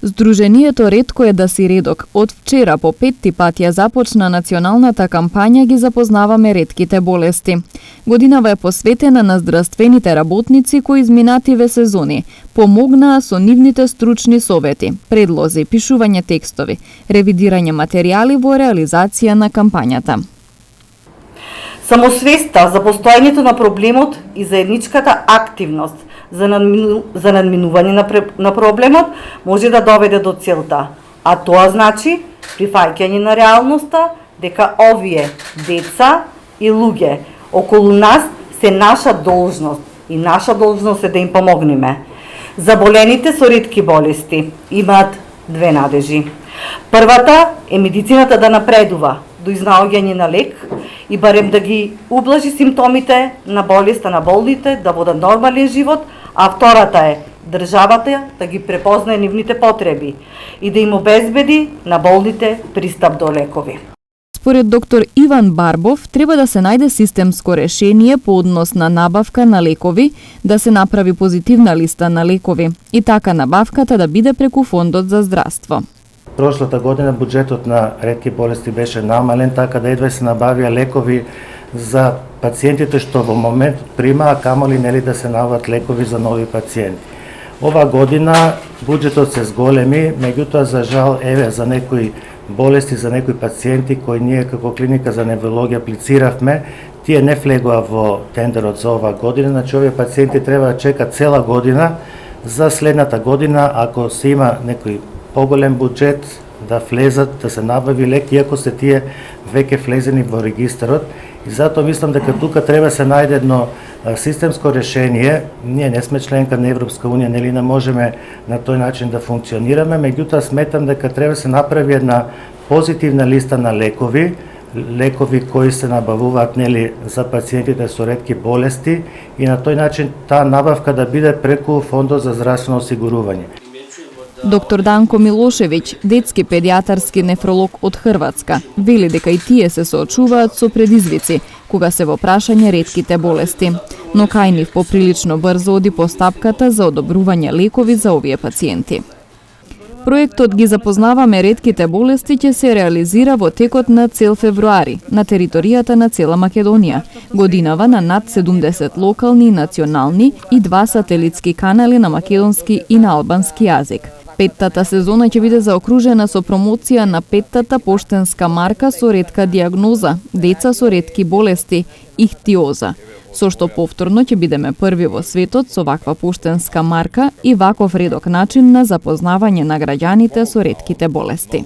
Сдруженијето Ретко е да си редок. Од вчера по 5 пат ја започна националната кампања Ги запознаваме ретките болести. Годинава е посветена на здравствените работници кои изминативе сезони помогнаа со нивните стручни совети, предлози, пишување текстови, ревидирање материјали во реализација на кампањата. Самосвеста за постојањето на проблемот и заедничката активност за надминување на проблемот може да доведе до целта, а тоа значи прифаќање на реалноста дека овие деца и луѓе околу нас се наша должност и наша должност е да им помогнеме. Заболените со ретки болести имаат две надежи. Првата е медицината да напредува до изнаоѓање на лек и барем да ги ублажи симптомите на болеста на болните, да водат нормален живот, а втората е државата да ги препознае нивните потреби и да им обезбеди на болните пристап до лекови. Според доктор Иван Барбов, треба да се најде системско решение по однос на набавка на лекови, да се направи позитивна листа на лекови и така набавката да биде преку Фондот за здравство. Прошлата година буџетот на ретки болести беше намален, така да едва се набавија лекови за пациентите што во момент примаа, камоли нели да се набават лекови за нови пациенти. Ова година буџетот се зголеми, меѓутоа за жал за некои болести, за некои пациенти кои ние како клиника за неврологија аплициравме, тие не влегоа во тендерот за ова година, значи овие пациенти треба да чекат цела година за следната година ако се има некој поголем буџет да влезат, да се набави лек, иако се тие веќе влезени во регистарот. И затоа мислам дека тука треба се најде едно системско решение. Ние не сме членка на Европска унија, нели не можеме на тој начин да функционираме, меѓутоа сметам дека треба се направи една позитивна листа на лекови кои се набавуваат нели за пациентите со ретки болести и на тој начин таа набавка да биде преку Фондот за здравствено осигурување. Доктор Данко Милошевиќ, детски педијатарски нефролог од Хрватска, вели дека и тие се соочуваат со предизвици кога се во прашање ретките болести, но кај нив поприлично брзо оди постапката за одобрување лекови за овие пациенти. Проектот Ги запознаваме ретките болести ќе се реализира во текот на цел февруари на територијата на цела Македонија, годинава на над 70 локални и национални и 2 сателитски канали на македонски и на албански јазик. Петтата сезона ќе биде заокружена со промоција на петтата поштенска марка со ретка диагноза, деца со ретки болести, ихтиоза, со што повторно ќе бидеме први во светот со ваква поштенска марка и ваков редок начин на запознавање на граѓаните со ретките болести.